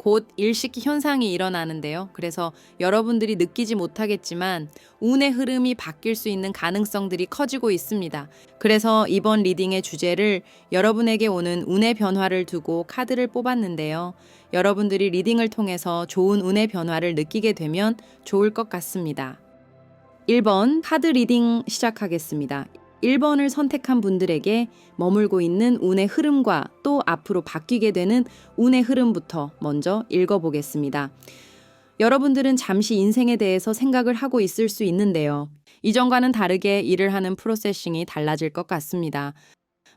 곧 일식 현상이 일어나는데요. 그래서 여러분들이 느끼지 못하겠지만 운의 흐름이 바뀔 수 있는 가능성들이 커지고 있습니다. 그래서 이번 리딩의 주제를 여러분에게 오는 운의 변화를 두고 카드를 뽑았는데요. 여러분들이 리딩을 통해서 좋은 운의 변화를 느끼게 되면 좋을 것 같습니다. 1번 카드 리딩 시작하겠습니다. 1번을 선택한 분들에게 머물고 있는 운의 흐름과 또 앞으로 바뀌게 되는 운의 흐름부터 먼저 읽어보겠습니다. 여러분들은 잠시 인생에 대해서 생각을 하고 있을 수 있는데요. 이전과는 다르게 일을 하는 프로세싱이 달라질 것 같습니다.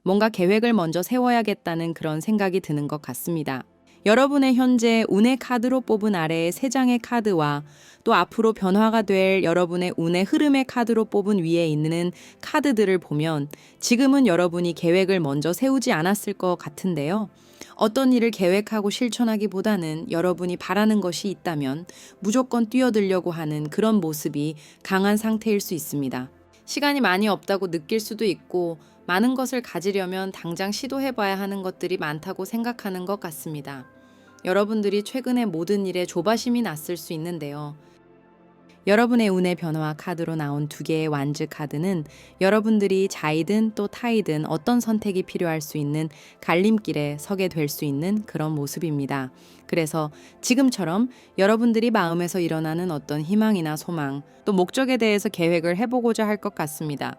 뭔가 계획을 먼저 세워야겠다는 그런 생각이 드는 것 같습니다. 여러분의 현재 운의 카드로 뽑은 아래의 3장의 카드와 또 앞으로 변화가 될 여러분의 운의 흐름의 카드로 뽑은 위에 있는 카드들을 보면 지금은 여러분이 계획을 먼저 세우지 않았을 것 같은데요. 어떤 일을 계획하고 실천하기보다는 여러분이 바라는 것이 있다면 무조건 뛰어들려고 하는 그런 모습이 강한 상태일 수 있습니다. 시간이 많이 없다고 느낄 수도 있고 많은 것을 가지려면 당장 시도해봐야 하는 것들이 많다고 생각하는 것 같습니다. 여러분들이 최근에 모든 일에 조바심이 났을 수 있는데요. 여러분의 운의 변화 카드로 나온 2개의 완즈 카드는 여러분들이 자이든 또 타이든 어떤 선택이 필요할 수 있는 갈림길에 서게 될 수 있는 그런 모습입니다. 그래서 지금처럼 여러분들이 마음에서 일어나는 어떤 희망이나 소망, 또 목적에 대해서 계획을 해보고자 할 것 같습니다.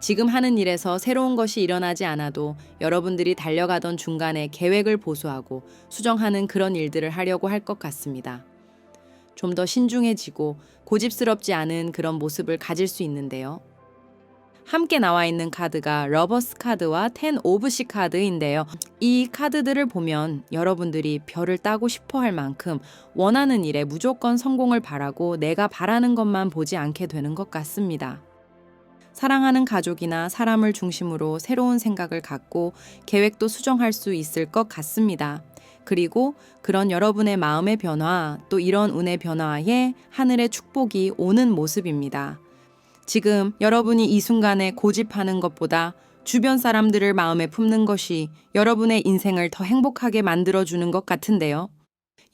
지금 하는 일에서 새로운 것이 일어나지 않아도 여러분들이 달려가던 중간에 계획을 보수하고 수정하는 그런 일들을 하려고 할 것 같습니다. 좀 더 신중해지고 고집스럽지 않은 그런 모습을 가질 수 있는데요. 함께 나와 있는 카드가 러버스 카드와 10 오브 시 카드인데요. 이 카드들을 보면 여러분들이 별을 따고 싶어 할 만큼 원하는 일에 무조건 성공을 바라고 내가 바라는 것만 보지 않게 되는 것 같습니다. 사랑하는 가족이나 사람을 중심으로 새로운 생각을 갖고 계획도 수정할 수 있을 것 같습니다. 그리고 그런 여러분의 마음의 변화, 또 이런 운의 변화에 하늘의 축복이 오는 모습입니다. 지금 여러분이 이 순간에 고집하는 것보다 주변 사람들을 마음에 품는 것이 여러분의 인생을 더 행복하게 만들어주는 것 같은데요.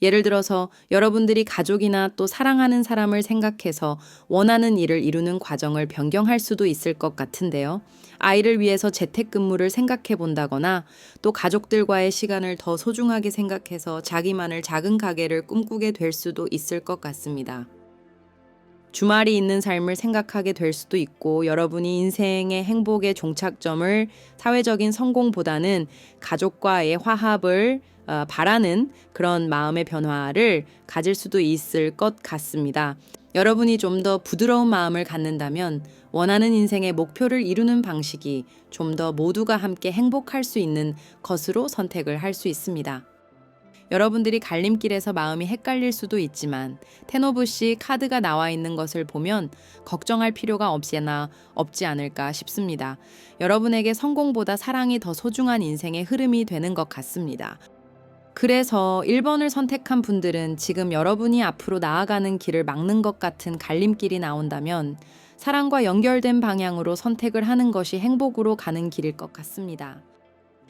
예를 들어서 여러분들이 가족이나 또 사랑하는 사람을 생각해서 원하는 일을 이루는 과정을 변경할 수도 있을 것 같은데요. 아이를 위해서 재택근무를 생각해 본다거나 또 가족들과의 시간을 더 소중하게 생각해서 자기만을 작은 가게를 꿈꾸게 될 수도 있을 것 같습니다. 주말이 있는 삶을 생각하게 될 수도 있고 여러분이 인생의 행복의 종착점을 사회적인 성공보다는 가족과의 화합을 바라는 그런 마음의 변화를 가질 수도 있을 것 같습니다. 여러분이 좀 더 부드러운 마음을 갖는다면 원하는 인생의 목표를 이루는 방식이 좀 더 모두가 함께 행복할 수 있는 것으로 선택을 할 수 있습니다. 여러분들이 갈림길에서 마음이 헷갈릴 수도 있지만 테노브씨 카드가 나와 있는 것을 보면 걱정할 필요가 없지 않을까 싶습니다. 여러분에게 성공보다 사랑이 더 소중한 인생의 흐름이 되는 것 같습니다. 그래서 1번을 선택한 분들은 지금 여러분이 앞으로 나아가는 길을 막는 것 같은 갈림길이 나온다면 사랑과 연결된 방향으로 선택을 하는 것이 행복으로 가는 길일 것 같습니다.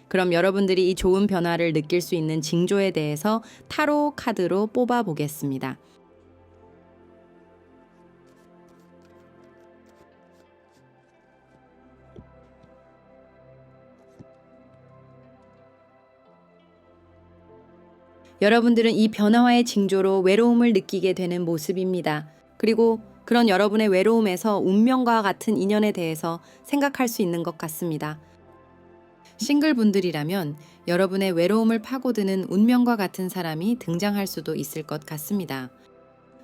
그럼 여러분들이 이 좋은 변화를 느낄 수 있는 징조에 대해서 타로 카드로 뽑아 보겠습니다. 여러분들은 이 변화와의 징조로 외로움을 느끼게 되는 모습입니다. 그리고 그런 여러분의 외로움에서 운명과 같은 인연에 대해서 생각할 수 있는 것 같습니다. 싱글분들이라면 여러분의 외로움을 파고드는 운명과 같은 사람이 등장할 수도 있을 것 같습니다.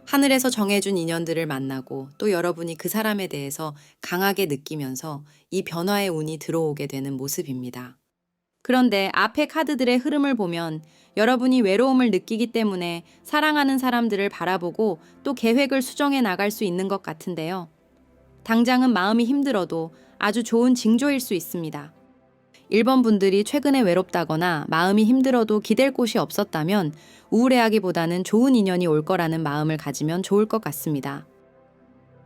하늘에서 정해준 인연들을 만나고 또 여러분이 그 사람에 대해서 강하게 느끼면서 이 변화의 운이 들어오게 되는 모습입니다. 그런데 앞의 카드들의 흐름을 보면 여러분이 외로움을 느끼기 때문에 사랑하는 사람들을 바라보고 또 계획을 수정해 나갈 수 있는 것 같은데요. 당장은 마음이 힘들어도 아주 좋은 징조일 수 있습니다. 1번 분들이 최근에 외롭다거나 마음이 힘들어도 기댈 곳이 없었다면 우울해하기보다는 좋은 인연이 올 거라는 마음을 가지면 좋을 것 같습니다.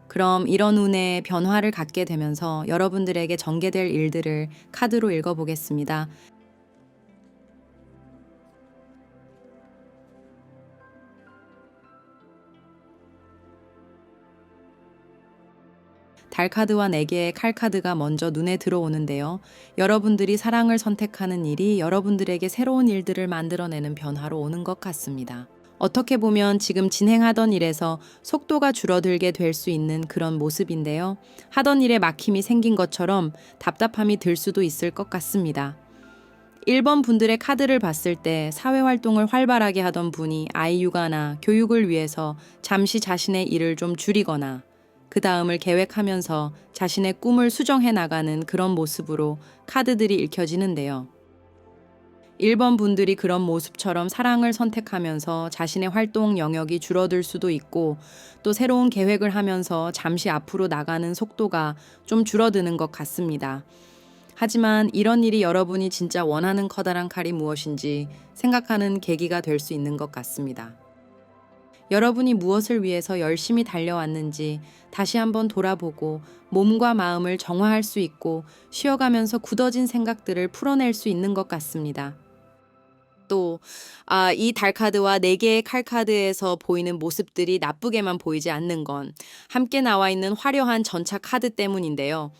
그럼 이런 운의 변화를 갖게 되면서 여러분들에게 전개될 일들을 카드로 읽어보겠습니다. 달 카드와 4개의 칼 카드가 먼저 눈에 들어오는데요. 여러분들이 사랑을 선택하는 일이 여러분들에게 새로운 일들을 만들어내는 변화로 오는 것 같습니다. 어떻게 보면 지금 진행하던 일에서 속도가 줄어들게 될 수 있는 그런 모습인데요. 하던 일에 막힘이 생긴 것처럼 답답함이 들 수도 있을 것 같습니다. 1번 분들의 카드를 봤을 때 사회활동을 활발하게 하던 분이 아이 육아나 교육을 위해서 잠시 자신의 일을 좀 줄이거나 그 다음을 계획하면서 자신의 꿈을 수정해 나가는 그런 모습으로 카드들이 읽혀지는데요. 1번 분들이 그런 모습처럼 사랑을 선택하면서 자신의 활동 영역이 줄어들 수도 있고 또 새로운 계획을 하면서 잠시 앞으로 나가는 속도가 좀 줄어드는 것 같습니다. 하지만 이런 일이 여러분이 진짜 원하는 커다란 칼이 무엇인지 생각하는 계기가 될 수 있는 것 같습니다. 여러분이 무엇을 위해서 열심히 달려왔는지 다시 한번 돌아보고 몸과 마음을 정화할 수 있고 쉬어가면서 굳어진 생각들을 풀어낼 수 있는 것 같습니다. 또, 이 달 카드와 4개의 칼 카드에서 보이는 모습들이 나쁘게만 보이지 않는 건 함께 나와 있는 화려한 전차 카드 때문인데요.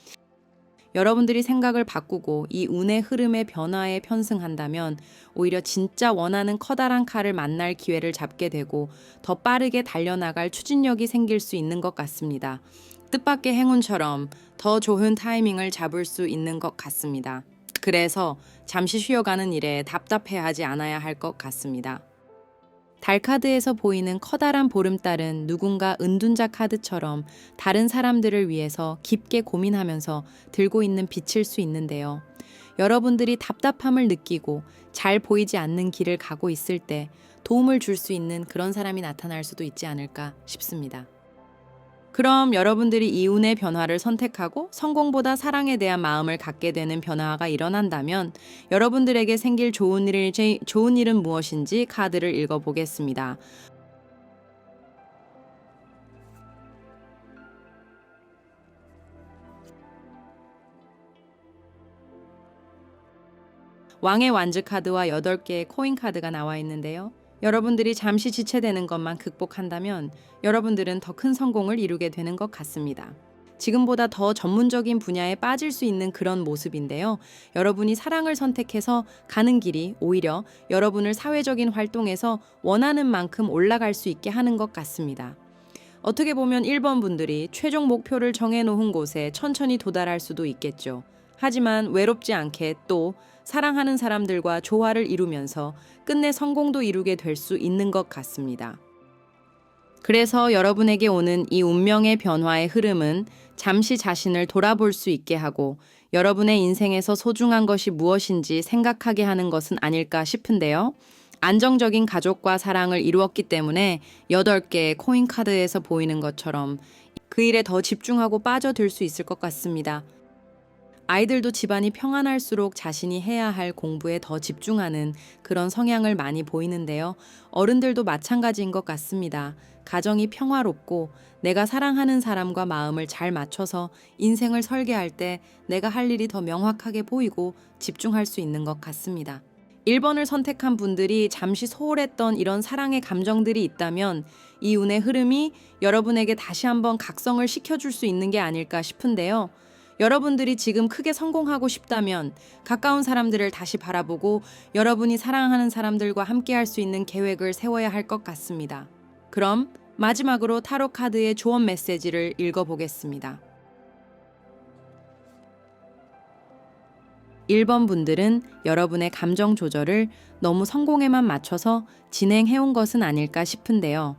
여러분들이 생각을 바꾸고 이 운의 흐름의 변화에 편승한다면 오히려 진짜 원하는 커다란 칼을 만날 기회를 잡게 되고 더 빠르게 달려나갈 추진력이 생길 수 있는 것 같습니다. 뜻밖의 행운처럼 더 좋은 타이밍을 잡을 수 있는 것 같습니다. 그래서 잠시 쉬어가는 일에 답답해하지 않아야 할 것 같습니다. 달 카드에서 보이는 커다란 보름달은 누군가 은둔자 카드처럼 다른 사람들을 위해서 깊게 고민하면서 들고 있는 빛일 수 있는데요. 여러분들이 답답함을 느끼고 잘 보이지 않는 길을 가고 있을 때 도움을 줄 수 있는 그런 사람이 나타날 수도 있지 않을까 싶습니다. 그럼 여러분들이 이 운의 변화를 선택하고 성공보다 사랑에 대한 마음을 갖게 되는 변화가 일어난다면 여러분들에게 생길 좋은 일은 무엇인지 카드를 읽어보겠습니다. 왕의 완즈 카드와 8개의 코인 카드가 나와 있는데요. 여러분들이 잠시 지체되는 것만 극복한다면 여러분들은 더 큰 성공을 이루게 되는 것 같습니다. 지금보다 더 전문적인 분야에 빠질 수 있는 그런 모습인데요. 여러분이 사랑을 선택해서 가는 길이 오히려 여러분을 사회적인 활동에서 원하는 만큼 올라갈 수 있게 하는 것 같습니다. 어떻게 보면 1번 분들이 최종 목표를 정해놓은 곳에 천천히 도달할 수도 있겠죠. 하지만 외롭지 않게 또 사랑하는 사람들과 조화를 이루면서 끝내 성공도 이루게 될 수 있는 것 같습니다. 그래서 여러분에게 오는 이 운명의 변화의 흐름은 잠시 자신을 돌아볼 수 있게 하고 여러분의 인생에서 소중한 것이 무엇인지 생각하게 하는 것은 아닐까 싶은데요. 안정적인 가족과 사랑을 이루었기 때문에 8개의 코인 카드에서 보이는 것처럼 그 일에 더 집중하고 빠져들 수 있을 것 같습니다. 아이들도 집안이 평안할수록 자신이 해야 할 공부에 더 집중하는 그런 성향을 많이 보이는데요. 어른들도 마찬가지인 것 같습니다. 가정이 평화롭고 내가 사랑하는 사람과 마음을 잘 맞춰서 인생을 설계할 때 내가 할 일이 더 명확하게 보이고 집중할 수 있는 것 같습니다. 1번을 선택한 분들이 잠시 소홀했던 이런 사랑의 감정들이 있다면 이 운의 흐름이 여러분에게 다시 한번 각성을 시켜줄 수 있는 게 아닐까 싶은데요. 여러분들이 지금 크게 성공하고 싶다면 가까운 사람들을 다시 바라보고 여러분이 사랑하는 사람들과 함께 할 수 있는 계획을 세워야 할 것 같습니다. 그럼 마지막으로 타로 카드의 조언 메시지를 읽어보겠습니다. 1번 분들은 여러분의 감정 조절을 너무 성공에만 맞춰서 진행해온 것은 아닐까 싶은데요.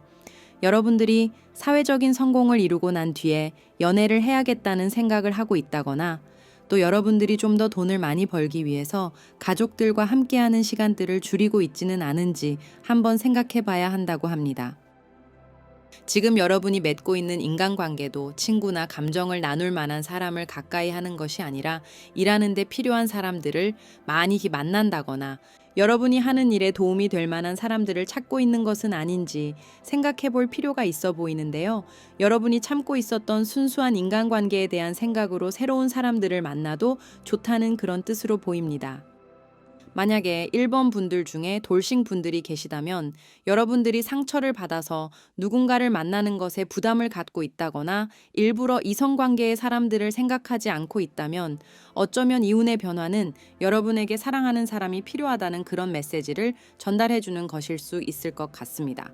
여러분들이 사회적인 성공을 이루고 난 뒤에 연애를 해야겠다는 생각을 하고 있다거나 또 여러분들이 좀 더 돈을 많이 벌기 위해서 가족들과 함께하는 시간들을 줄이고 있지는 않은지 한번 생각해 봐야 한다고 합니다. 지금 여러분이 맺고 있는 인간관계도 친구나 감정을 나눌 만한 사람을 가까이 하는 것이 아니라 일하는 데 필요한 사람들을 많이 만난다거나 여러분이 하는 일에 도움이 될 만한 사람들을 찾고 있는 것은 아닌지 생각해 볼 필요가 있어 보이는데요. 여러분이 참고 있었던 순수한 인간관계에 대한 생각으로 새로운 사람들을 만나도 좋다는 그런 뜻으로 보입니다. 만약에 1번 분들 중에 돌싱 분들이 계시다면 여러분들이 상처를 받아서 누군가를 만나는 것에 부담을 갖고 있다거나 일부러 이성관계의 사람들을 생각하지 않고 있다면 어쩌면 이 운의 변화는 여러분에게 사랑하는 사람이 필요하다는 그런 메시지를 전달해 주는 것일 수 있을 것 같습니다.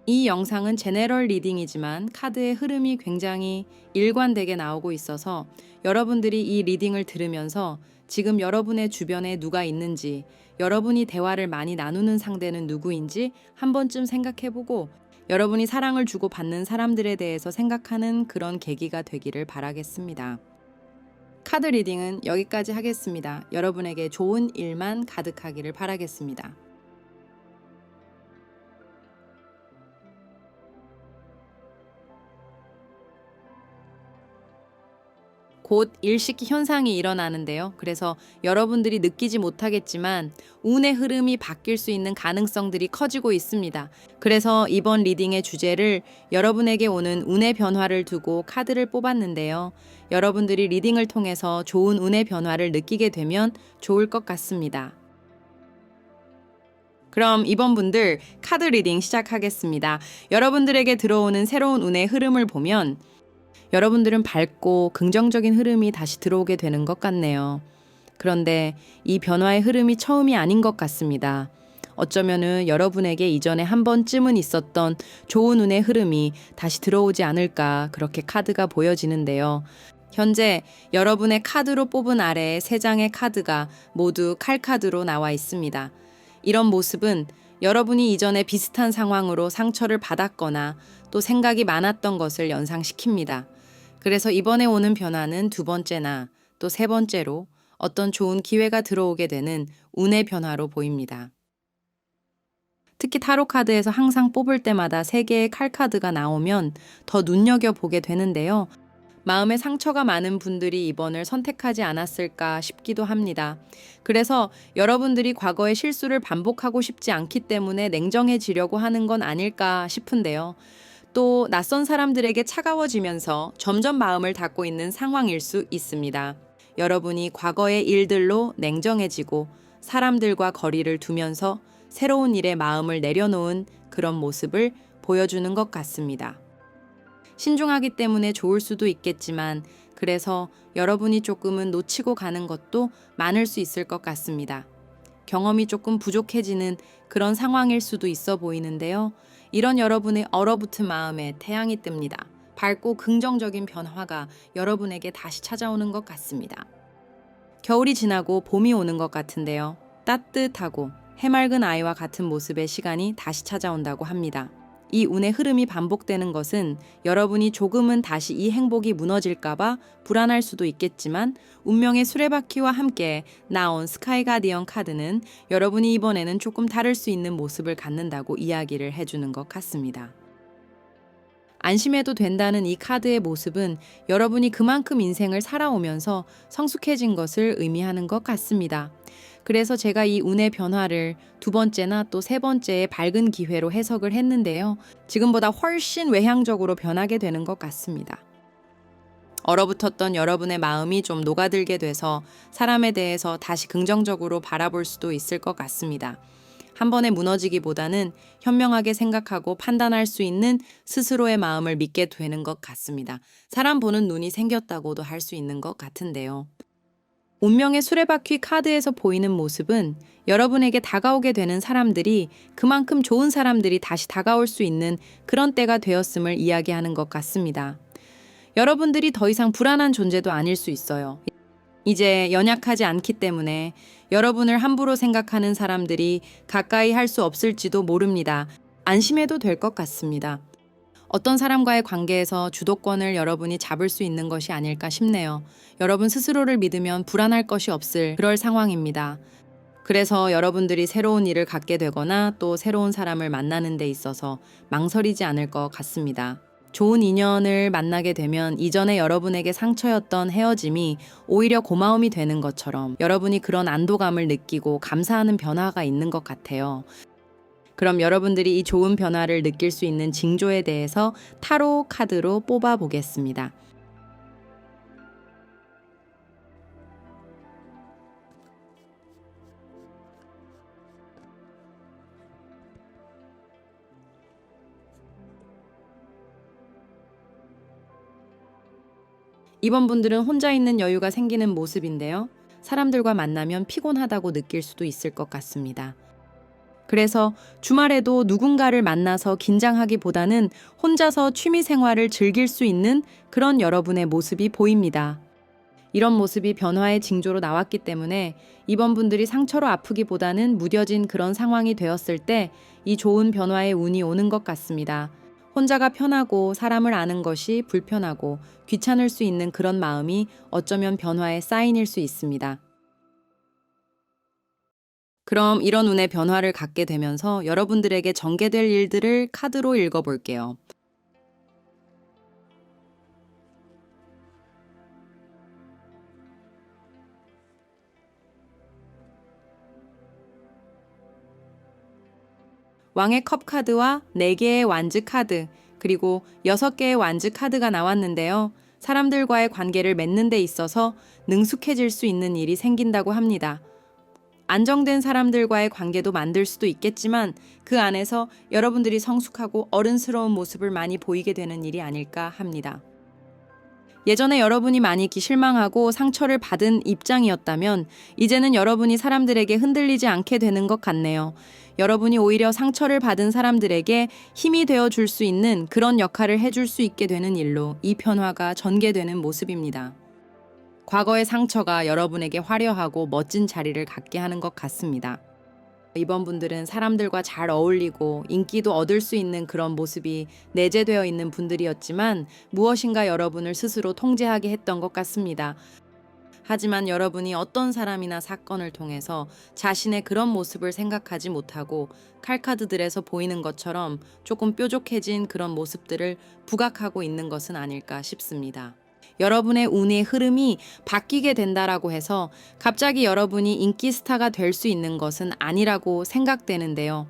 이 영상은 제네럴 리딩이지만 카드의 흐름이 굉장히 일관되게 나오고 있어서 여러분들이 이 리딩을 들으면서 지금 여러분의 주변에 누가 있는지, 여러분이 대화를 많이 나누는 상대는 누구인지 한 번쯤 생각해보고 여러분이 사랑을 주고 받는 사람들에 대해서 생각하는 그런 계기가 되기를 바라겠습니다. 카드 리딩은 여기까지 하겠습니다. 여러분에게 좋은 일만 가득하기를 바라겠습니다. 곧 일식 현상이 일어나는데요. 그래서 여러분들이 느끼지 못하겠지만 운의 흐름이 바뀔 수 있는 가능성들이 커지고 있습니다. 그래서 이번 리딩의 주제를 여러분에게 오는 운의 변화를 두고 카드를 뽑았는데요. 여러분들이 리딩을 통해서 좋은 운의 변화를 느끼게 되면 좋을 것 같습니다. 그럼 이번 분들 카드 리딩 시작하겠습니다. 여러분들에게 들어오는 새로운 운의 흐름을 보면 여러분들은 밝고 긍정적인 흐름이 다시 들어오게 되는 것 같네요. 그런데 이 변화의 흐름이 처음이 아닌 것 같습니다. 어쩌면은 여러분에게 이전에 한 번쯤은 있었던 좋은 운의 흐름이 다시 들어오지 않을까 그렇게 카드가 보여지는데요. 현재 여러분의 카드로 뽑은 아래에 3장의 카드가 모두 칼카드로 나와 있습니다. 이런 모습은 여러분이 이전에 비슷한 상황으로 상처를 받았거나 또 생각이 많았던 것을 연상시킵니다. 그래서 이번에 오는 변화는 2번째나 또 3번째로 어떤 좋은 기회가 들어오게 되는 운의 변화로 보입니다. 특히 타로 카드에서 항상 뽑을 때마다 3개의 칼카드가 나오면 더 눈여겨보게 되는데요. 마음에 상처가 많은 분들이 이번을 선택하지 않았을까 싶기도 합니다. 그래서 여러분들이 과거의 실수를 반복하고 싶지 않기 때문에 냉정해지려고 하는 건 아닐까 싶은데요. 또 낯선 사람들에게 차가워지면서 점점 마음을 닫고 있는 상황일 수 있습니다. 여러분이 과거의 일들로 냉정해지고 사람들과 거리를 두면서 새로운 일에 마음을 내려놓은 그런 모습을 보여주는 것 같습니다. 신중하기 때문에 좋을 수도 있겠지만 그래서 여러분이 조금은 놓치고 가는 것도 많을 수 있을 것 같습니다. 경험이 조금 부족해지는 그런 상황일 수도 있어 보이는데요. 이런 여러분의 얼어붙은 마음에 태양이 뜹니다. 밝고 긍정적인 변화가 여러분에게 다시 찾아오는 것 같습니다. 겨울이 지나고 봄이 오는 것 같은데요. 따뜻하고 해맑은 아이와 같은 모습의 시간이 다시 찾아온다고 합니다. 이 운의 흐름이 반복되는 것은 여러분이 조금은 다시 이 행복이 무너질까봐 불안할 수도 있겠지만 운명의 수레바퀴와 함께 나온 스카이 가디언 카드는 여러분이 이번에는 조금 다를 수 있는 모습을 갖는다고 이야기를 해주는 것 같습니다. 안심해도 된다는 이 카드의 모습은 여러분이 그만큼 인생을 살아오면서 성숙해진 것을 의미하는 것 같습니다. 그래서 제가 이 운의 변화를 2번째나 또 3번째의 밝은 기회로 해석을 했는데요. 지금보다 훨씬 외향적으로 변하게 되는 것 같습니다. 얼어붙었던 여러분의 마음이 좀 녹아들게 돼서 사람에 대해서 다시 긍정적으로 바라볼 수도 있을 것 같습니다. 한 번에 무너지기보다는 현명하게 생각하고 판단할 수 있는 스스로의 마음을 믿게 되는 것 같습니다. 사람 보는 눈이 생겼다고도 할 수 있는 것 같은데요. 운명의 수레바퀴 카드에서 보이는 모습은 여러분에게 다가오게 되는 사람들이 그만큼 좋은 사람들이 다시 다가올 수 있는 그런 때가 되었음을 이야기하는 것 같습니다. 여러분들이 더 이상 불안한 존재도 아닐 수 있어요. 이제 연약하지 않기 때문에 여러분을 함부로 생각하는 사람들이 가까이 할 수 없을지도 모릅니다. 안심해도 될 것 같습니다. 어떤 사람과의 관계에서 주도권을 여러분이 잡을 수 있는 것이 아닐까 싶네요. 여러분 스스로를 믿으면 불안할 것이 없을 그럴 상황입니다. 그래서 여러분들이 새로운 일을 갖게 되거나 또 새로운 사람을 만나는 데 있어서 망설이지 않을 것 같습니다. 좋은 인연을 만나게 되면 이전에 여러분에게 상처였던 헤어짐이 오히려 고마움이 되는 것처럼 여러분이 그런 안도감을 느끼고 감사하는 변화가 있는 것 같아요. 그럼 여러분들이 이 좋은 변화를 느낄 수 있는 징조에 대해서 타로 카드로 뽑아 보겠습니다. 이번 분들은 혼자 있는 여유가 생기는 모습인데요. 사람들과 만나면 피곤하다고 느낄 수도 있을 것 같습니다. 그래서 주말에도 누군가를 만나서 긴장하기보다는 혼자서 취미 생활을 즐길 수 있는 그런 여러분의 모습이 보입니다. 이런 모습이 변화의 징조로 나왔기 때문에 이번 분들이 상처로 아프기보다는 무뎌진 그런 상황이 되었을 때 이 좋은 변화의 운이 오는 것 같습니다. 혼자가 편하고 사람을 아는 것이 불편하고 귀찮을 수 있는 그런 마음이 어쩌면 변화의 사인일 수 있습니다. 그럼 이런 운의 변화를 갖게 되면서 여러분들에게 전개될 일들을 카드로 읽어볼게요. 왕의 컵 카드와 4개의 완즈 카드, 그리고 6개의 완즈 카드가 나왔는데요. 사람들과의 관계를 맺는 데 있어서 능숙해질 수 있는 일이 생긴다고 합니다. 안정된 사람들과의 관계도 만들 수도 있겠지만 그 안에서 여러분들이 성숙하고 어른스러운 모습을 많이 보이게 되는 일이 아닐까 합니다. 예전에 여러분이 많이 실망하고 상처를 받은 입장이었다면 이제는 여러분이 사람들에게 흔들리지 않게 되는 것 같네요. 여러분이 오히려 상처를 받은 사람들에게 힘이 되어 줄 수 있는 그런 역할을 해줄 수 있게 되는 일로 이 변화가 전개되는 모습입니다. 과거의 상처가 여러분에게 화려하고 멋진 자리를 갖게 하는 것 같습니다. 이번 분들은 사람들과 잘 어울리고 인기도 얻을 수 있는 그런 모습이 내재되어 있는 분들이었지만 무엇인가 여러분을 스스로 통제하게 했던 것 같습니다. 하지만 여러분이 어떤 사람이나 사건을 통해서 자신의 그런 모습을 생각하지 못하고 칼카드들에서 보이는 것처럼 조금 뾰족해진 그런 모습들을 부각하고 있는 것은 아닐까 싶습니다. 여러분의 운의 흐름이 바뀌게 된다라고 해서 갑자기 여러분이 인기 스타가 될 수 있는 것은 아니라고 생각되는데요.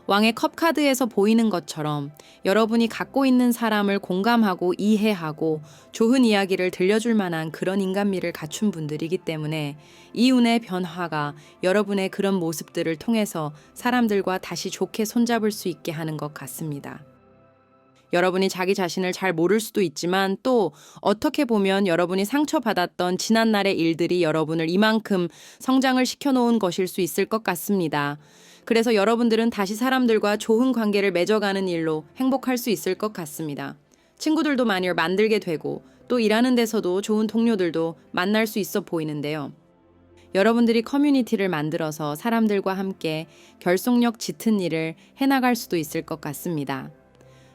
왕의 컵 카드에서 보이는 것처럼 여러분이 갖고 있는 사람을 공감하고 이해하고 좋은 이야기를 들려줄 만한 그런 인간미를 갖춘 분들이기 때문에 이 운의 변화가 여러분의 그런 모습들을 통해서 사람들과 다시 좋게 손잡을 수 있게 하는 것 같습니다. 여러분이 자기 자신을 잘 모를 수도 있지만 또 어떻게 보면 여러분이 상처받았던 지난날의 일들이 여러분을 이만큼 성장을 시켜놓은 것일 수 있을 것 같습니다. 그래서 여러분들은 다시 사람들과 좋은 관계를 맺어가는 일로 행복할 수 있을 것 같습니다. 친구들도 많이 만들게 되고 또 일하는 데서도 좋은 동료들도 만날 수 있어 보이는데요. 여러분들이 커뮤니티를 만들어서 사람들과 함께 결속력 짙은 일을 해나갈 수도 있을 것 같습니다.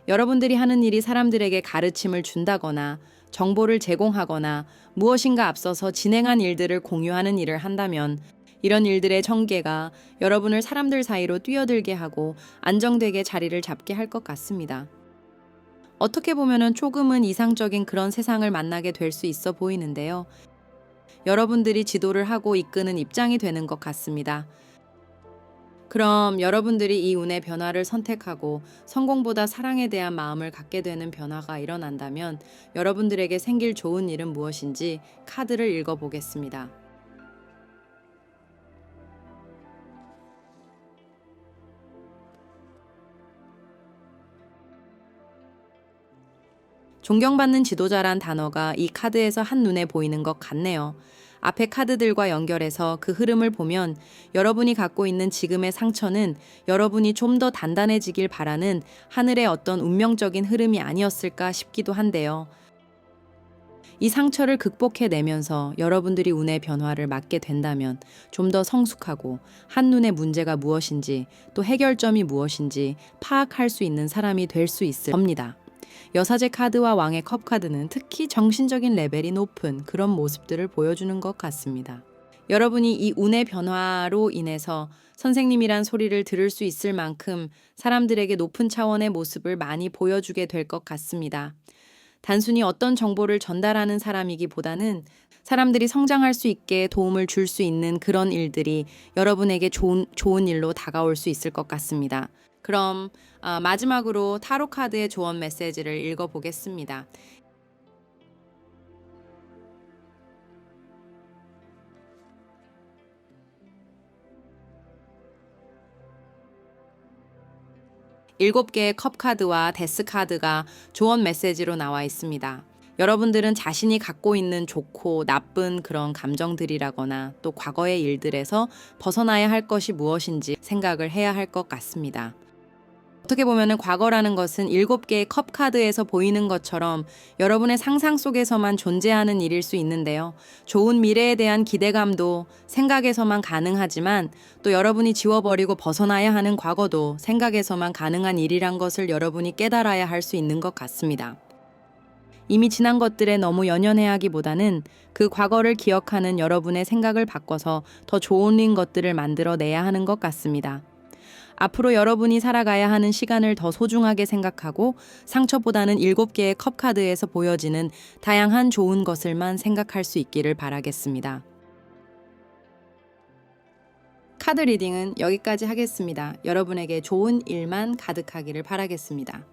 여러분들이 하는 일이 사람들에게 가르침을 준다거나 정보를 제공하거나 무엇인가 앞서서 진행한 일들을 공유하는 일을 한다면 이런 일들의 전개가 여러분을 사람들 사이로 뛰어들게 하고 안정되게 자리를 잡게 할 것 같습니다. 어떻게 보면은 조금은 이상적인 그런 세상을 만나게 될 수 있어 보이는데요. 여러분들이 지도를 하고 이끄는 입장이 되는 것 같습니다. 그럼 여러분들이 이 운의 변화를 선택하고 성공보다 사랑에 대한 마음을 갖게 되는 변화가 일어난다면 여러분들에게 생길 좋은 일은 무엇인지 카드를 읽어보겠습니다. 존경받는 지도자란 단어가 이 카드에서 한눈에 보이는 것 같네요. 앞에 카드들과 연결해서 그 흐름을 보면 여러분이 갖고 있는 지금의 상처는 여러분이 좀 더 단단해지길 바라는 하늘의 어떤 운명적인 흐름이 아니었을까 싶기도 한데요. 이 상처를 극복해내면서 여러분들이 운의 변화를 맞게 된다면 좀 더 성숙하고 한눈에 문제가 무엇인지 또 해결점이 무엇인지 파악할 수 있는 사람이 될 수 있을 겁니다. 여사제 카드와 왕의 컵 카드는 특히 정신적인 레벨이 높은 그런 모습들을 보여주는 것 같습니다. 여러분이 이 운의 변화로 인해서 선생님이란 소리를 들을 수 있을 만큼 사람들에게 높은 차원의 모습을 많이 보여주게 될 것 같습니다. 단순히 어떤 정보를 전달하는 사람이기보다는 사람들이 성장할 수 있게 도움을 줄 수 있는 그런 일들이 여러분에게 좋은 일로 다가올 수 있을 것 같습니다. 그럼 마지막으로 타로 카드의 조언 메시지를 읽어보겠습니다. 일곱 개의 컵 카드와 데스 카드가 조언 메시지로 나와 있습니다. 여러분들은 자신이 갖고 있는 좋고 나쁜 그런 감정들이라거나 또 과거의 일들에서 벗어나야 할 것이 무엇인지 생각을 해야 할 것 같습니다. 어떻게 보면은 과거라는 것은 7개의 컵 카드에서 보이는 것처럼 여러분의 상상 속에서만 존재하는 일일 수 있는데요. 좋은 미래에 대한 기대감도 생각에서만 가능하지만 또 여러분이 지워버리고 벗어나야 하는 과거도 생각에서만 가능한 일이란 것을 여러분이 깨달아야 할 수 있는 것 같습니다. 이미 지난 것들에 너무 연연해 하기보다는 그 과거를 기억하는 여러분의 생각을 바꿔서 더 좋은 것들을 만들어내야 하는 것 같습니다. 앞으로 여러분이 살아가야 하는 시간을 더 소중하게 생각하고 상처보다는 7개의 컵 카드에서 보여지는 다양한 좋은 것을만 생각할 수 있기를 바라겠습니다. 카드 리딩은 여기까지 하겠습니다. 여러분에게 좋은 일만 가득하기를 바라겠습니다.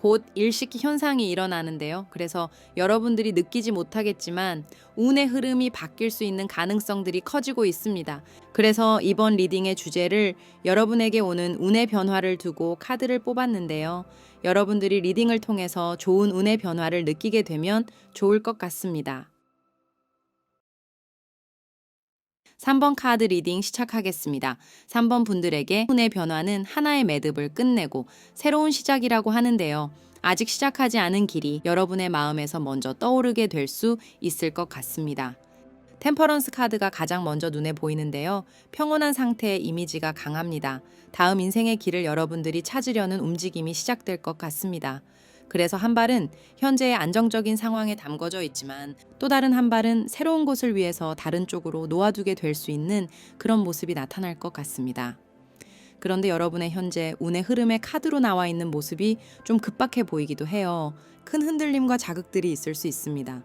곧 일식 현상이 일어나는데요. 그래서 여러분들이 느끼지 못하겠지만 운의 흐름이 바뀔 수 있는 가능성들이 커지고 있습니다. 그래서 이번 리딩의 주제를 여러분에게 오는 운의 변화를 두고 카드를 뽑았는데요. 여러분들이 리딩을 통해서 좋은 운의 변화를 느끼게 되면 좋을 것 같습니다. 3번 카드 리딩 시작하겠습니다. 3번 분들에게 운의 변화는 하나의 매듭을 끝내고 새로운 시작이라고 하는데요. 아직 시작하지 않은 길이 여러분의 마음에서 먼저 떠오르게 될 수 있을 것 같습니다. 템퍼런스 카드가 가장 먼저 눈에 보이는데요. 평온한 상태의 이미지가 강합니다. 다음 인생의 길을 여러분들이 찾으려는 움직임이 시작될 것 같습니다. 그래서 한 발은 현재의 안정적인 상황에 담궈져 있지만 또 다른 한 발은 새로운 곳을 위해서 다른 쪽으로 놓아두게 될 수 있는 그런 모습이 나타날 것 같습니다. 그런데 여러분의 현재 운의 흐름의 카드로 나와 있는 모습이 좀 급박해 보이기도 해요. 큰 흔들림과 자극들이 있을 수 있습니다.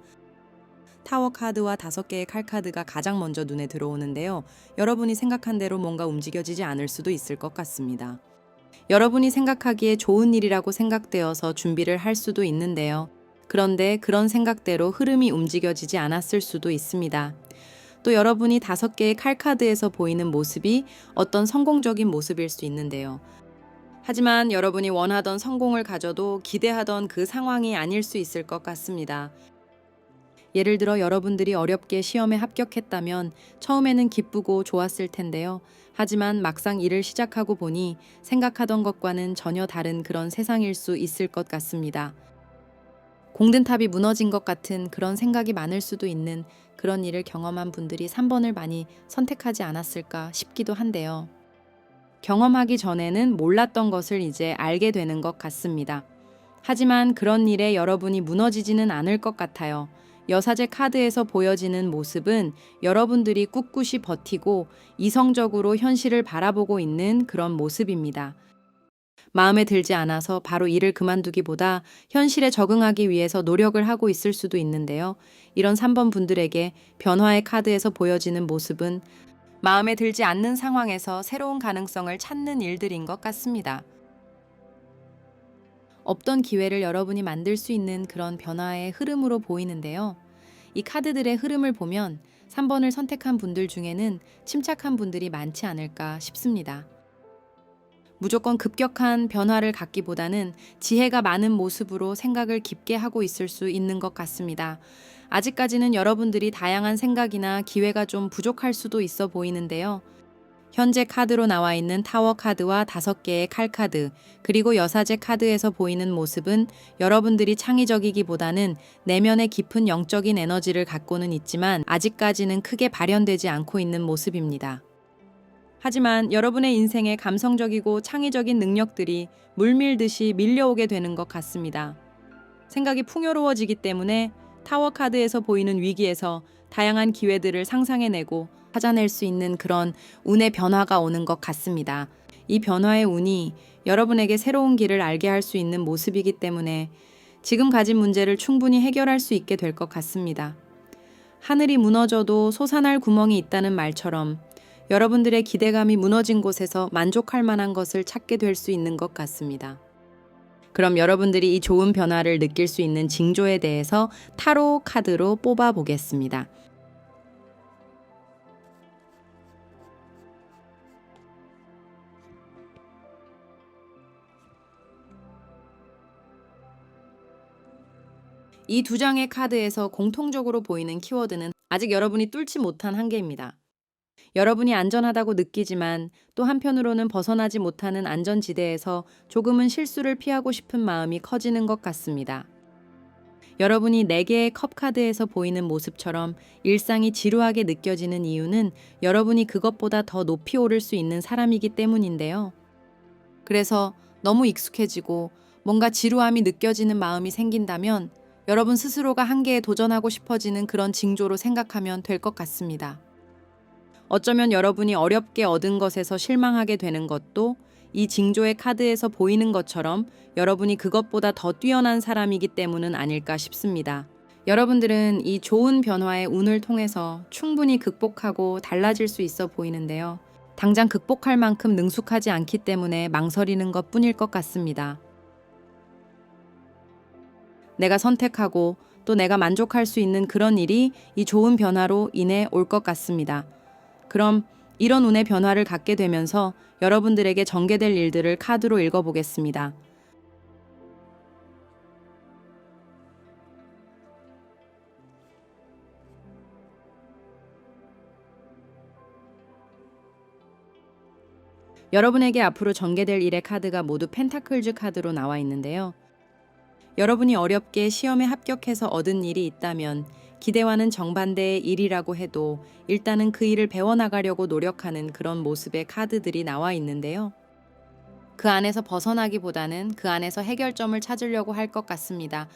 타워 카드와 5개의 칼 카드가 가장 먼저 눈에 들어오는데요. 여러분이 생각한 대로 뭔가 움직여지지 않을 수도 있을 것 같습니다. 여러분이 생각하기에 좋은 일이라고 생각되어서 준비를 할 수도 있는데요. 그런데 그런 생각대로 흐름이 움직여지지 않았을 수도 있습니다. 또 여러분이 5개의 칼카드에서 보이는 모습이 어떤 성공적인 모습일 수 있는데요. 하지만 여러분이 원하던 성공을 가져도 기대하던 그 상황이 아닐 수 있을 것 같습니다. 예를 들어 여러분들이 어렵게 시험에 합격했다면 처음에는 기쁘고 좋았을 텐데요. 하지만 막상 일을 시작하고 보니 생각하던 것과는 전혀 다른 그런 세상일 수 있을 것 같습니다. 공든탑이 무너진 것 같은 그런 생각이 많을 수도 있는 그런 일을 경험한 분들이 3번을 많이 선택하지 않았을까 싶기도 한데요. 경험하기 전에는 몰랐던 것을 이제 알게 되는 것 같습니다. 하지만 그런 일에 여러분이 무너지지는 않을 것 같아요. 여사제 카드에서 보여지는 모습은 여러분들이 꿋꿋이 버티고 이성적으로 현실을 바라보고 있는 그런 모습입니다. 마음에 들지 않아서 바로 일을 그만두기보다 현실에 적응하기 위해서 노력을 하고 있을 수도 있는데요. 이런 3번 분들에게 변화의 카드에서 보여지는 모습은 마음에 들지 않는 상황에서 새로운 가능성을 찾는 일들인 것 같습니다. 없던 기회를 여러분이 만들 수 있는 그런 변화의 흐름으로 보이는데요. 이 카드들의 흐름을 보면 3번을 선택한 분들 중에는 침착한 분들이 많지 않을까 싶습니다. 무조건 급격한 변화를 갖기보다는 지혜가 많은 모습으로 생각을 깊게 하고 있을 수 있는 것 같습니다. 아직까지는 여러분들이 다양한 생각이나 기회가 좀 부족할 수도 있어 보이는데요. 현재 카드로 나와 있는 타워 카드와 5개의 칼 카드, 그리고 여사제 카드에서 보이는 모습은 여러분들이 창의적이기보다는 내면의 깊은 영적인 에너지를 갖고는 있지만 아직까지는 크게 발현되지 않고 있는 모습입니다. 하지만 여러분의 인생에 감성적이고 창의적인 능력들이 물밀듯이 밀려오게 되는 것 같습니다. 생각이 풍요로워지기 때문에 타워 카드에서 보이는 위기에서 다양한 기회들을 상상해내고 찾아낼 수 있는 그런 운의 변화가 오는 것 같습니다. 이 변화의 운이 여러분에게 새로운 길을 알게 할 수 있는 모습이기 때문에 지금 가진 문제를 충분히 해결할 수 있게 될 것 같습니다. 하늘이 무너져도 솟아날 구멍이 있다는 말처럼 여러분들의 기대감이 무너진 곳에서 만족할 만한 것을 찾게 될 수 있는 것 같습니다. 그럼 여러분들이 이 좋은 변화를 느낄 수 있는 징조에 대해서 타로 카드로 뽑아 보겠습니다. 이 두 장의 카드에서 공통적으로 보이는 키워드는 아직 여러분이 뚫지 못한 한계입니다. 여러분이 안전하다고 느끼지만 또 한편으로는 벗어나지 못하는 안전지대에서 조금은 실수를 피하고 싶은 마음이 커지는 것 같습니다. 여러분이 4개의 컵 카드에서 보이는 모습처럼 일상이 지루하게 느껴지는 이유는 여러분이 그것보다 더 높이 오를 수 있는 사람이기 때문인데요. 그래서 너무 익숙해지고 뭔가 지루함이 느껴지는 마음이 생긴다면 여러분 스스로가 한계에 도전하고 싶어지는 그런 징조로 생각하면 될 것 같습니다. 어쩌면 여러분이 어렵게 얻은 것에서 실망하게 되는 것도 이 징조의 카드에서 보이는 것처럼 여러분이 그것보다 더 뛰어난 사람이기 때문은 아닐까 싶습니다. 여러분들은 이 좋은 변화의 운을 통해서 충분히 극복하고 달라질 수 있어 보이는데요. 당장 극복할 만큼 능숙하지 않기 때문에 망설이는 것 뿐일 것 같습니다. 내가 선택하고 또 내가 만족할 수 있는 그런 일이 이 좋은 변화로 인해 올 것 같습니다. 그럼 이런 운의 변화를 갖게 되면서 여러분들에게 전개될 일들을 카드로 읽어보겠습니다. 여러분에게 앞으로 전개될 일의 카드가 모두 펜타클즈 카드로 나와 있는데요. 여러분이 어렵게 시험에 합격해서 얻은 일이 있다면 기대와는 정반대의 일이라고 해도 일단은 그 일을 배워나가려고 노력하는 그런 모습의 카드들이 나와 있는데요. 그 안에서 벗어나기보다는 그 안에서 해결점을 찾으려고 할 것 같습니다.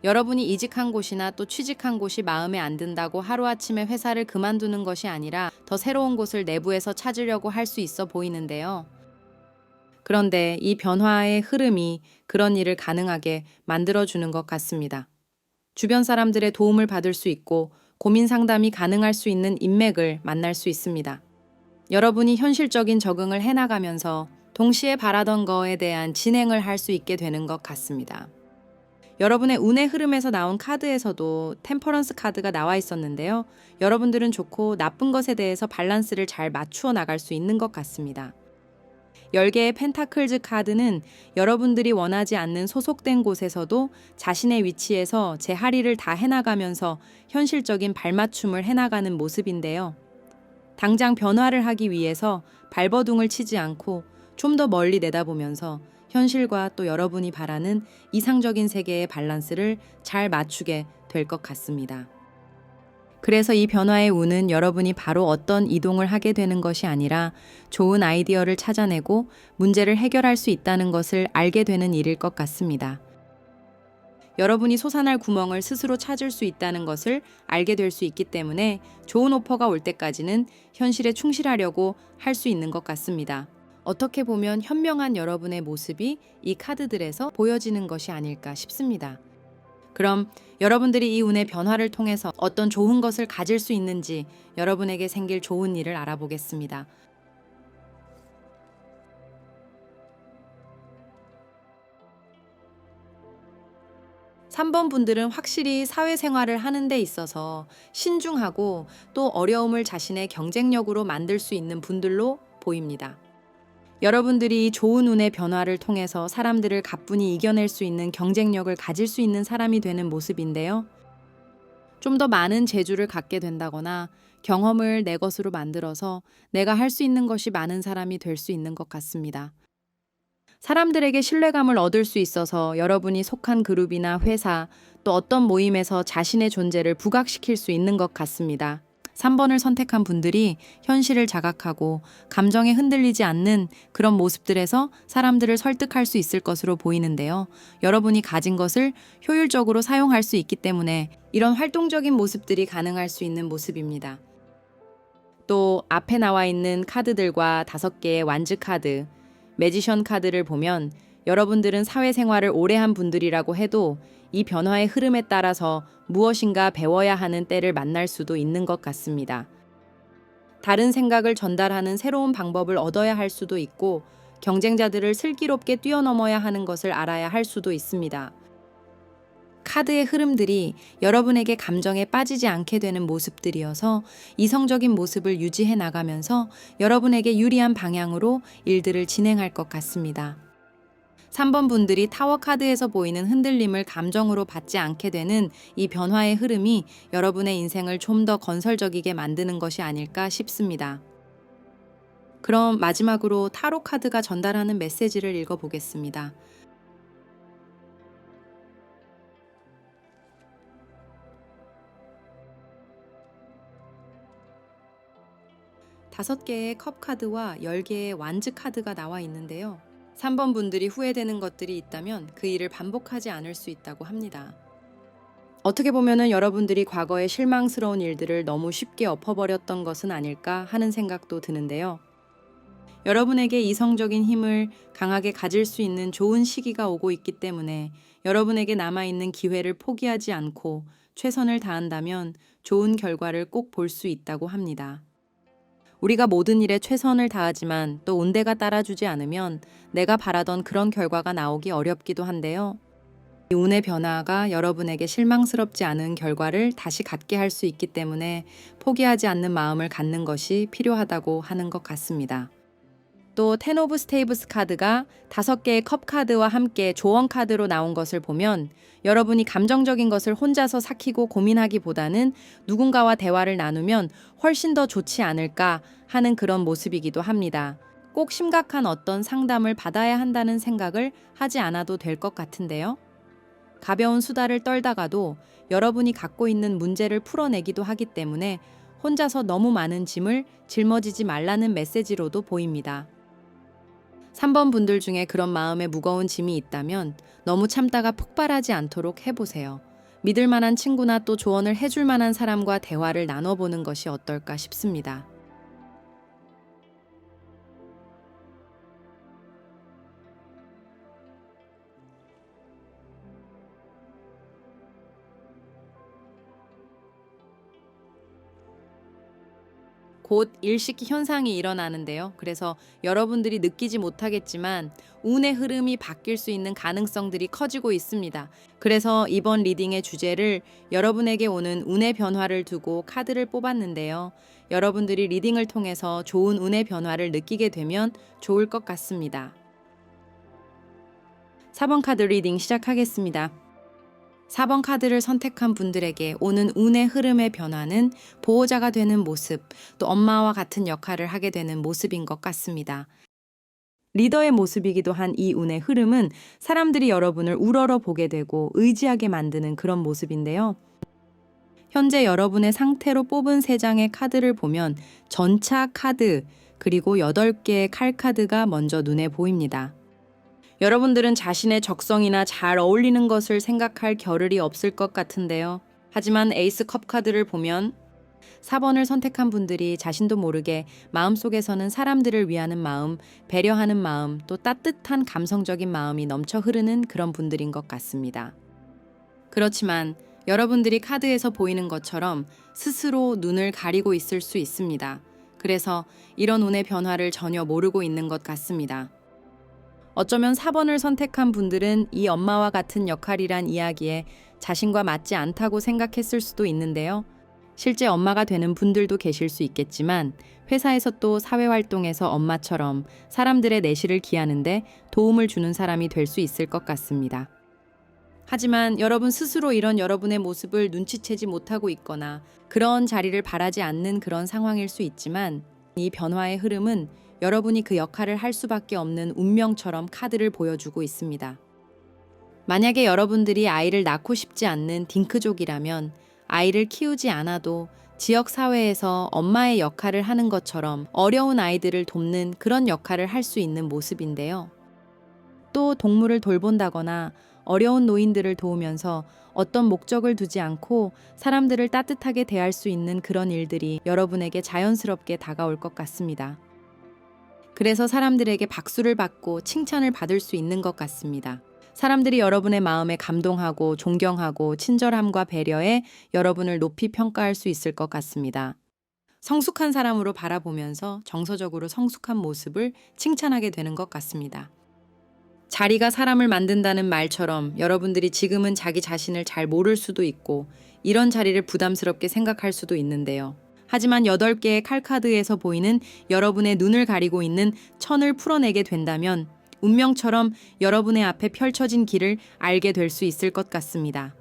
여러분이 이직한 곳이나 또 취직한 곳이 마음에 안 든다고 하루아침에 회사를 그만두는 것이 아니라 더 새로운 곳을 내부에서 찾으려고 할 수 있어 보이는데요. 그런데 이 변화의 흐름이 그런 일을 가능하게 만들어주는 것 같습니다. 주변 사람들의 도움을 받을 수 있고 고민 상담이 가능할 수 있는 인맥을 만날 수 있습니다. 여러분이 현실적인 적응을 해나가면서 동시에 바라던 거에 대한 진행을 할 수 있게 되는 것 같습니다. 여러분의 운의 흐름에서 나온 카드에서도 템퍼런스 카드가 나와 있었는데요. 여러분들은 좋고 나쁜 것에 대해서 밸런스를 잘 맞추어 나갈 수 있는 것 같습니다. 10개의 펜타클즈 카드는 여러분들이 원하지 않는 소속된 곳에서도 자신의 위치에서 제 할 일을 다 해나가면서 현실적인 발맞춤을 해나가는 모습인데요. 당장 변화를 하기 위해서 발버둥을 치지 않고 좀 더 멀리 내다보면서 현실과 또 여러분이 바라는 이상적인 세계의 밸런스를 잘 맞추게 될 것 같습니다. 그래서 이 변화의 운은 여러분이 바로 어떤 이동을 하게 되는 것이 아니라 좋은 아이디어를 찾아내고 문제를 해결할 수 있다는 것을 알게 되는 일일 것 같습니다. 여러분이 솟아날 구멍을 스스로 찾을 수 있다는 것을 알게 될 수 있기 때문에 좋은 오퍼가 올 때까지는 현실에 충실하려고 할 수 있는 것 같습니다. 어떻게 보면 현명한 여러분의 모습이 이 카드들에서 보여지는 것이 아닐까 싶습니다. 그럼 여러분들이 이 운의 변화를 통해서 어떤 좋은 것을 가질 수 있는지 여러분에게 생길 좋은 일을 알아보겠습니다. 3번 분들은 확실히 사회생활을 하는 데 있어서 신중하고 또 어려움을 자신의 경쟁력으로 만들 수 있는 분들로 보입니다. 여러분들이 좋은 운의 변화를 통해서 사람들을 가뿐히 이겨낼 수 있는 경쟁력을 가질 수 있는 사람이 되는 모습인데요. 좀 더 많은 재주를 갖게 된다거나 경험을 내 것으로 만들어서 내가 할 수 있는 것이 많은 사람이 될 수 있는 것 같습니다. 사람들에게 신뢰감을 얻을 수 있어서 여러분이 속한 그룹이나 회사 또 어떤 모임에서 자신의 존재를 부각시킬 수 있는 것 같습니다. 3번을 선택한 분들이 현실을 자각하고 감정에 흔들리지 않는 그런 모습들에서 사람들을 설득할 수 있을 것으로 보이는데요. 여러분이 가진 것을 효율적으로 사용할 수 있기 때문에 이런 활동적인 모습들이 가능할 수 있는 모습입니다. 또 앞에 나와 있는 카드들과 5개의 완즈 카드, 매지션 카드를 보면 여러분들은 사회생활을 오래 한 분들이라고 해도 이 변화의 흐름에 따라서 무엇인가 배워야 하는 때를 만날 수도 있는 것 같습니다. 다른 생각을 전달하는 새로운 방법을 얻어야 할 수도 있고 경쟁자들을 슬기롭게 뛰어넘어야 하는 것을 알아야 할 수도 있습니다. 카드의 흐름들이 여러분에게 감정에 빠지지 않게 되는 모습들이어서 이성적인 모습을 유지해 나가면서 여러분에게 유리한 방향으로 일들을 진행할 것 같습니다. 3번 분들이 타워 카드에서 보이는 흔들림을 감정으로 받지 않게 되는 이 변화의 흐름이 여러분의 인생을 좀 더 건설적이게 만드는 것이 아닐까 싶습니다. 그럼 마지막으로 타로 카드가 전달하는 메시지를 읽어보겠습니다. 다섯 개의 컵 카드와 10개의 완즈 카드가 나와 있는데요. 3번 분들이 후회되는 것들이 있다면 그 일을 반복하지 않을 수 있다고 합니다. 어떻게 보면은 여러분들이 과거의 실망스러운 일들을 너무 쉽게 엎어버렸던 것은 아닐까 하는 생각도 드는데요. 여러분에게 이성적인 힘을 강하게 가질 수 있는 좋은 시기가 오고 있기 때문에 여러분에게 남아있는 기회를 포기하지 않고 최선을 다한다면 좋은 결과를 꼭 볼 수 있다고 합니다. 우리가 모든 일에 최선을 다하지만 또 운대가 따라주지 않으면 내가 바라던 그런 결과가 나오기 어렵기도 한데요. 이 운의 변화가 여러분에게 실망스럽지 않은 결과를 다시 갖게 할 수 있기 때문에 포기하지 않는 마음을 갖는 것이 필요하다고 하는 것 같습니다. 또 텐 오브 스테이브스 카드가 5개의 컵 카드와 함께 조언 카드로 나온 것을 보면 여러분이 감정적인 것을 혼자서 삭히고 고민하기보다는 누군가와 대화를 나누면 훨씬 더 좋지 않을까 하는 그런 모습이기도 합니다. 꼭 심각한 어떤 상담을 받아야 한다는 생각을 하지 않아도 될 것 같은데요. 가벼운 수다를 떨다가도 여러분이 갖고 있는 문제를 풀어내기도 하기 때문에 혼자서 너무 많은 짐을 짊어지지 말라는 메시지로도 보입니다. 3번 분들 중에 그런 마음에 무거운 짐이 있다면 너무 참다가 폭발하지 않도록 해보세요. 믿을 만한 친구나 또 조언을 해줄 만한 사람과 대화를 나눠보는 것이 어떨까 싶습니다. 곧 일식 현상이 일어나는데요. 그래서 여러분들이 느끼지 못하겠지만 운의 흐름이 바뀔 수 있는 가능성들이 커지고 있습니다. 그래서 이번 리딩의 주제를 여러분에게 오는 운의 변화를 두고 카드를 뽑았는데요. 여러분들이 리딩을 통해서 좋은 운의 변화를 느끼게 되면 좋을 것 같습니다. 4번 카드 리딩 시작하겠습니다. 4번 카드를 선택한 분들에게 오는 운의 흐름의 변화는 보호자가 되는 모습, 또 엄마와 같은 역할을 하게 되는 모습인 것 같습니다. 리더의 모습이기도 한 이 운의 흐름은 사람들이 여러분을 우러러 보게 되고 의지하게 만드는 그런 모습인데요. 현재 여러분의 상태로 뽑은 3장의 카드를 보면 전차 카드, 그리고 8개의 칼 카드가 먼저 눈에 보입니다. 여러분들은 자신의 적성이나 잘 어울리는 것을 생각할 겨를이 없을 것 같은데요. 하지만 에이스 컵 카드를 보면 4번을 선택한 분들이 자신도 모르게 마음속에서는 사람들을 위하는 마음, 배려하는 마음, 또 따뜻한 감성적인 마음이 넘쳐 흐르는 그런 분들인 것 같습니다. 그렇지만 여러분들이 카드에서 보이는 것처럼 스스로 눈을 가리고 있을 수 있습니다. 그래서 이런 운의 변화를 전혀 모르고 있는 것 같습니다. 어쩌면 4번을 선택한 분들은 이 엄마와 같은 역할이란 이야기에 자신과 맞지 않다고 생각했을 수도 있는데요. 실제 엄마가 되는 분들도 계실 수 있겠지만 회사에서 또 사회활동에서 엄마처럼 사람들의 내실을 기하는데 도움을 주는 사람이 될 수 있을 것 같습니다. 하지만 여러분 스스로 이런 여러분의 모습을 눈치채지 못하고 있거나 그런 자리를 바라지 않는 그런 상황일 수 있지만 이 변화의 흐름은 여러분이 그 역할을 할 수밖에 없는 운명처럼 카드를 보여주고 있습니다. 만약에 여러분들이 아이를 낳고 싶지 않는 딩크족이라면 아이를 키우지 않아도 지역 사회에서 엄마의 역할을 하는 것처럼 어려운 아이들을 돕는 그런 역할을 할 수 있는 모습인데요. 또 동물을 돌본다거나 어려운 노인들을 도우면서 어떤 목적을 두지 않고 사람들을 따뜻하게 대할 수 있는 그런 일들이 여러분에게 자연스럽게 다가올 것 같습니다. 그래서 사람들에게 박수를 받고 칭찬을 받을 수 있는 것 같습니다. 사람들이 여러분의 마음에 감동하고 존경하고 친절함과 배려에 여러분을 높이 평가할 수 있을 것 같습니다. 성숙한 사람으로 바라보면서 정서적으로 성숙한 모습을 칭찬하게 되는 것 같습니다. 자리가 사람을 만든다는 말처럼 여러분들이 지금은 자기 자신을 잘 모를 수도 있고 이런 자리를 부담스럽게 생각할 수도 있는데요. 하지만 8개의 칼카드에서 보이는 여러분의 눈을 가리고 있는 천을 풀어내게 된다면 운명처럼 여러분의 앞에 펼쳐진 길을 알게 될 수 있을 것 같습니다.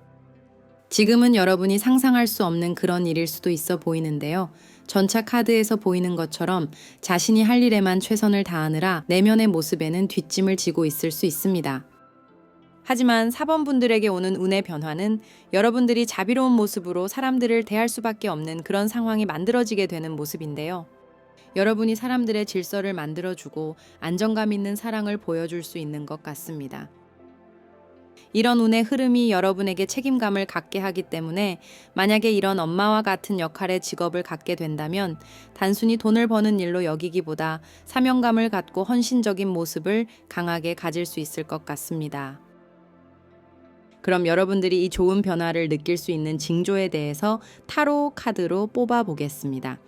지금은 여러분이 상상할 수 없는 그런 일일 수도 있어 보이는데요. 전차 카드에서 보이는 것처럼 자신이 할 일에만 최선을 다하느라 내면의 모습에는 뒷짐을 지고 있을 수 있습니다. 하지만 4번 분들에게 오는 운의 변화는 여러분들이 자비로운 모습으로 사람들을 대할 수밖에 없는 그런 상황이 만들어지게 되는 모습인데요. 여러분이 사람들의 질서를 만들어주고 안정감 있는 사랑을 보여줄 수 있는 것 같습니다. 이런 운의 흐름이 여러분에게 책임감을 갖게 하기 때문에 만약에 이런 엄마와 같은 역할의 직업을 갖게 된다면 단순히 돈을 버는 일로 여기기보다 사명감을 갖고 헌신적인 모습을 강하게 가질 수 있을 것 같습니다. 그럼 여러분들이 이 좋은 변화를 느낄 수 있는 징조에 대해서 타로 카드로 뽑아 보겠습니다.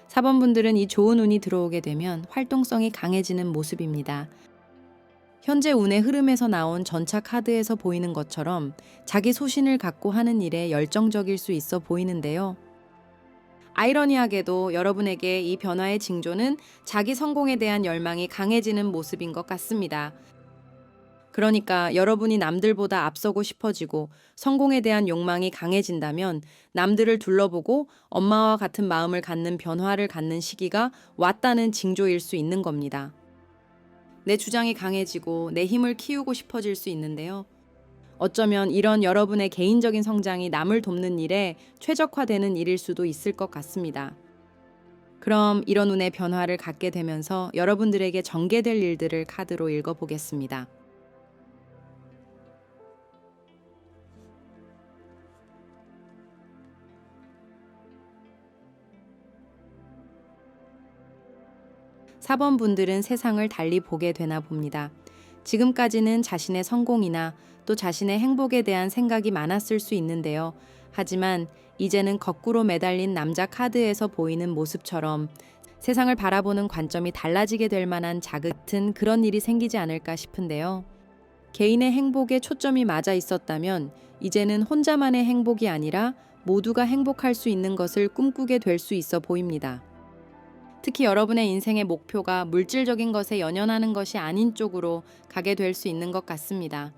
(4번) 분들은 이 좋은 운이 들어오게 되면 활동성이 강해지는 모습입니다. 현재 운의 흐름에서 나온 전차 카드에서 보이는 것처럼 자기 소신을 갖고 하는 일에 열정적일 수 있어 보이는데요. 아이러니하게도 여러분에게 이 변화의 징조는 자기 성공에 대한 열망이 강해지는 모습인 것 같습니다. 그러니까 여러분이 남들보다 앞서고 싶어지고 성공에 대한 욕망이 강해진다면 남들을 둘러보고 엄마와 같은 마음을 갖는 변화를 갖는 시기가 왔다는 징조일 수 있는 겁니다. 내 주장이 강해지고 내 힘을 키우고 싶어질 수 있는데요. 어쩌면 이런 여러분의 개인적인 성장이 남을 돕는 일에 최적화되는 일일 수도 있을 것 같습니다. 그럼 이런 운의 변화를 갖게 되면서 여러분들에게 전개될 일들을 카드로 읽어보겠습니다. (4번) 분들은 세상을 달리 보게 되나 봅니다. 지금까지는 자신의 성공이나 또 자신의 행복에 대한 생각이 많았을 수 있는데요. 하지만 이제는 거꾸로 매달린 남자 카드에서 보이는 모습처럼 세상을 바라보는 관점이 달라지게 될 만한 자극 같은 그런 일이 생기지 않을까 싶은데요. 개인의 행복에 초점이 맞아 있었다면 이제는 혼자만의 행복이 아니라 모두가 행복할 수 있는 것을 꿈꾸게 될 수 있어 보입니다. 특히 여러분의 인생의 목표가 물질적인 것에 연연하는 것이 아닌 쪽으로 가게 될 수 있는 것 같습니다.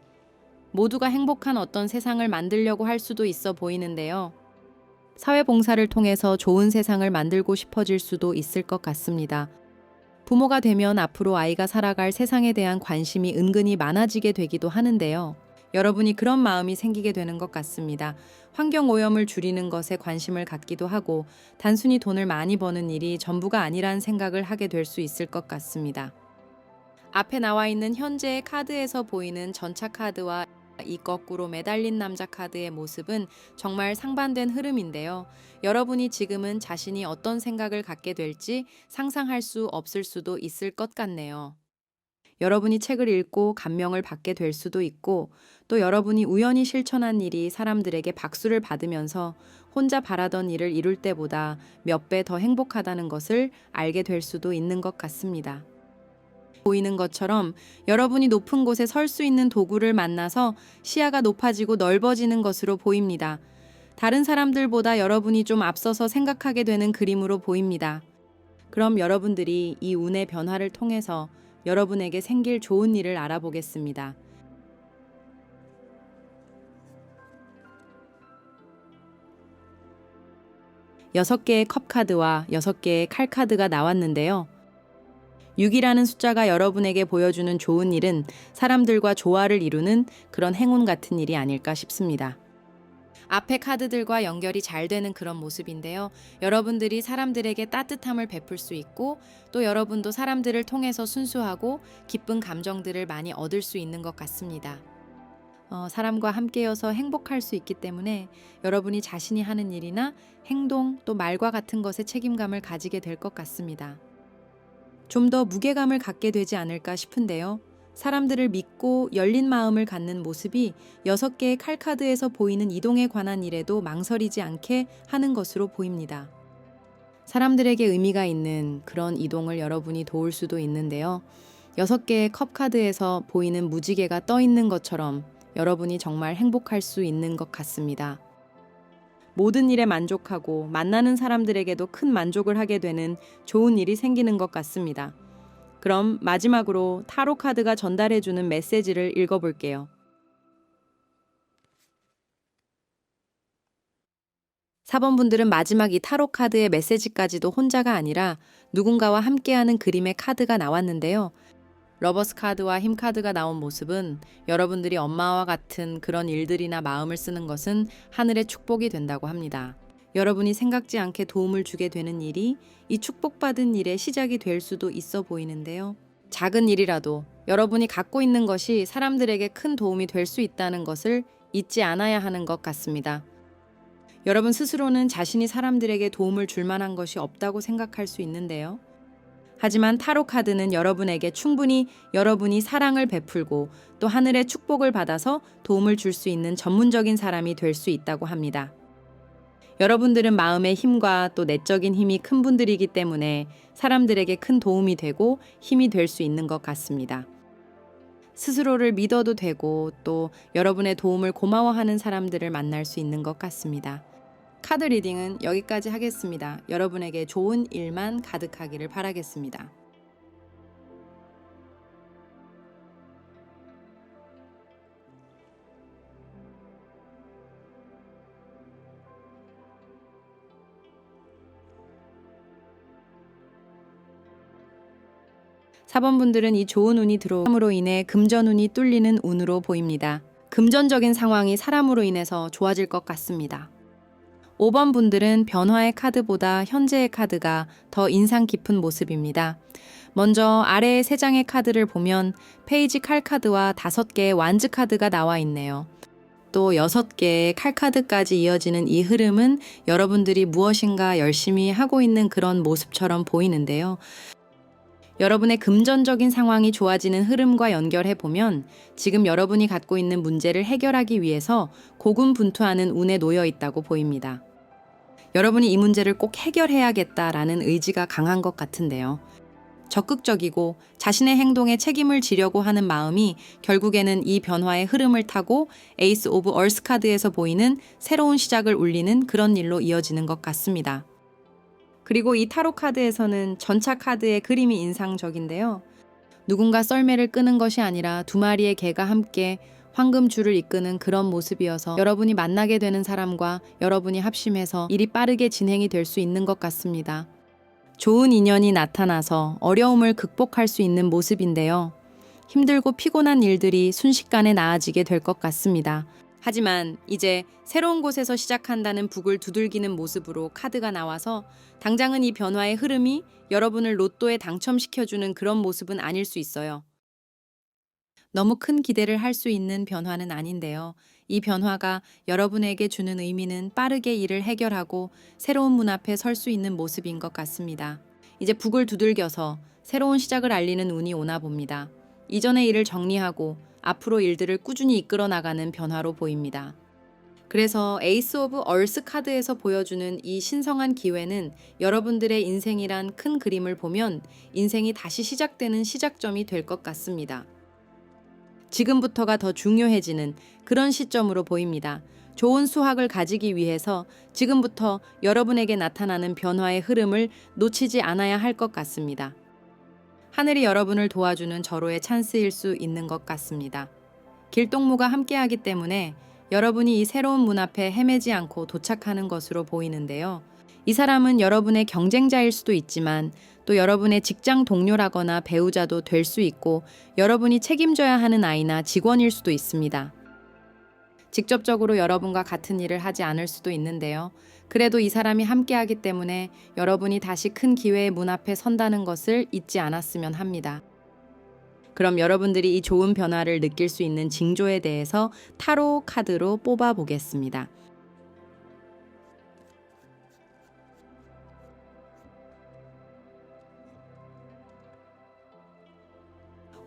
모두가 행복한 어떤 세상을 만들려고 할 수도 있어 보이는데요. 사회봉사를 통해서 좋은 세상을 만들고 싶어질 수도 있을 것 같습니다. 부모가 되면 앞으로 아이가 살아갈 세상에 대한 관심이 은근히 많아지게 되기도 하는데요. 여러분이 그런 마음이 생기게 되는 것 같습니다. 환경오염을 줄이는 것에 관심을 갖기도 하고 단순히 돈을 많이 버는 일이 전부가 아니란 생각을 하게 될 수 있을 것 같습니다. 앞에 나와 있는 현재의 카드에서 보이는 전차 카드와 이 거꾸로 매달린 남자 카드의 모습은 정말 상반된 흐름인데요. 여러분이 지금은 자신이 어떤 생각을 갖게 될지 상상할 수 없을 수도 있을 것 같네요. 여러분이 책을 읽고 감명을 받게 될 수도 있고 또 여러분이 우연히 실천한 일이 사람들에게 박수를 받으면서 혼자 바라던 일을 이룰 때보다 몇 배 더 행복하다는 것을 알게 될 수도 있는 것 같습니다. 보이는 것처럼 여러분이 높은 곳에 설 수 있는 도구를 만나서 시야가 높아지고 넓어지는 것으로 보입니다. 다른 사람들보다 여러분이 좀 앞서서 생각하게 되는 그림으로 보입니다. 그럼 여러분들이 이 운의 변화를 통해서 여러분에게 생길 좋은 일을 알아보겠습니다. 6개의 컵 카드와 6개의 칼 카드가 나왔는데요. 6이라는 숫자가 여러분에게 보여주는 좋은 일은 사람들과 조화를 이루는 그런 행운 같은 일이 아닐까 싶습니다. 앞에 카드들과 연결이 잘 되는 그런 모습인데요. 여러분들이 사람들에게 따뜻함을 베풀 수 있고 또 여러분도 사람들을 통해서 순수하고 기쁜 감정들을 많이 얻을 수 있는 것 같습니다. 사람과 함께여서 행복할 수 있기 때문에 여러분이 자신이 하는 일이나 행동 또 말과 같은 것에 책임감을 가지게 될 것 같습니다. 좀 더 무게감을 갖게 되지 않을까 싶은데요. 사람들을 믿고 열린 마음을 갖는 모습이 6개의 칼카드에서 보이는 이동에 관한 일에도 망설이지 않게 하는 것으로 보입니다. 사람들에게 의미가 있는 그런 이동을 여러분이 도울 수도 있는데요. 6개의 컵 카드에서 보이는 무지개가 떠 있는 것처럼 여러분이 정말 행복할 수 있는 것 같습니다. 모든 일에 만족하고 만나는 사람들에게도 큰 만족을 하게 되는 좋은 일이 생기는 것 같습니다. 그럼 마지막으로 타로 카드가 전달해주는 메시지를 읽어볼게요. 4번 분들은 마지막 이 타로 카드의 메시지까지도 혼자가 아니라 누군가와 함께하는 그림의 카드가 나왔는데요. 러버스 카드와 힘 카드가 나온 모습은 여러분들이 엄마와 같은 그런 일들이나 마음을 쓰는 것은 하늘의 축복이 된다고 합니다. 여러분이 생각지 않게 도움을 주게 되는 일이 이 축복받은 일의 시작이 될 수도 있어 보이는데요. 작은 일이라도 여러분이 갖고 있는 것이 사람들에게 큰 도움이 될 수 있다는 것을 잊지 않아야 하는 것 같습니다. 여러분 스스로는 자신이 사람들에게 도움을 줄 만한 것이 없다고 생각할 수 있는데요. 하지만 타로 카드는 여러분에게 충분히 여러분이 사랑을 베풀고 또 하늘의 축복을 받아서 도움을 줄 수 있는 전문적인 사람이 될 수 있다고 합니다. 여러분들은 마음의 힘과 또 내적인 힘이 큰 분들이기 때문에 사람들에게 큰 도움이 되고 힘이 될 수 있는 것 같습니다. 스스로를 믿어도 되고 또 여러분의 도움을 고마워하는 사람들을 만날 수 있는 것 같습니다. 카드 리딩은 여기까지 하겠습니다. 여러분에게 좋은 일만 가득하기를 바라겠습니다. (4번) 분들은 이 좋은 운이 들어옴으로 인해 금전운이 뚫리는 운으로 보입니다. 금전적인 상황이 사람으로 인해서 좋아질 것 같습니다. (5번) 분들은 변화의 카드보다 현재의 카드가 더 인상 깊은 모습입니다. 먼저 아래의 3장의 카드를 보면 페이지 칼 카드와 5개의 완즈 카드가 나와 있네요. 또 6개의 칼 카드까지 이어지는 이 흐름은 여러분들이 무엇인가 열심히 하고 있는 그런 모습처럼 보이는데요. 여러분의 금전적인 상황이 좋아지는 흐름과 연결해 보면 지금 여러분이 갖고 있는 문제를 해결하기 위해서 고군분투하는 운에 놓여 있다고 보입니다. 여러분이 이 문제를 꼭 해결해야겠다라는 의지가 강한 것 같은데요. 적극적이고 자신의 행동에 책임을 지려고 하는 마음이 결국에는 이 변화의 흐름을 타고 에이스 오브 얼스 카드에서 보이는 새로운 시작을 울리는 그런 일로 이어지는 것 같습니다. 그리고 이 타로 카드에서는 전차 카드의 그림이 인상적인데요. 누군가 썰매를 끄는 것이 아니라 2마리의 개가 함께 황금줄을 이끄는 그런 모습이어서 여러분이 만나게 되는 사람과 여러분이 합심해서 일이 빠르게 진행이 될 수 있는 것 같습니다. 좋은 인연이 나타나서 어려움을 극복할 수 있는 모습인데요. 힘들고 피곤한 일들이 순식간에 나아지게 될 것 같습니다. 하지만 이제 새로운 곳에서 시작한다는 북을 두들기는 모습으로 카드가 나와서 당장은 이 변화의 흐름이 여러분을 로또에 당첨시켜주는 그런 모습은 아닐 수 있어요. 너무 큰 기대를 할 수 있는 변화는 아닌데요. 이 변화가 여러분에게 주는 의미는 빠르게 일을 해결하고 새로운 문 앞에 설 수 있는 모습인 것 같습니다. 이제 북을 두들겨서 새로운 시작을 알리는 운이 오나 봅니다. 이전의 일을 정리하고 앞으로 일들을 꾸준히 이끌어 나가는 변화로 보입니다. 그래서 에이스 오브 얼스 카드에서 보여주는 이 신성한 기회는 여러분들의 인생이란 큰 그림을 보면 인생이 다시 시작되는 시작점이 될 것 같습니다. 지금부터가 더 중요해지는 그런 시점으로 보입니다. 좋은 수확을 가지기 위해서 지금부터 여러분에게 나타나는 변화의 흐름을 놓치지 않아야 할 것 같습니다. 하늘이 여러분을 도와주는 절호의 찬스일 수 있는 것 같습니다. 길동무가 함께하기 때문에 여러분이 이 새로운 문 앞에 헤매지 않고 도착하는 것으로 보이는데요. 이 사람은 여러분의 경쟁자일 수도 있지만 또 여러분의 직장 동료라거나 배우자도 될 수 있고 여러분이 책임져야 하는 아이나 직원일 수도 있습니다. 직접적으로 여러분과 같은 일을 하지 않을 수도 있는데요. 그래도 이 사람이 함께하기 때문에 여러분이 다시 큰 기회의 문 앞에 선다는 것을 잊지 않았으면 합니다. 그럼 여러분들이 이 좋은 변화를 느낄 수 있는 징조에 대해서 타로 카드로 뽑아 보겠습니다.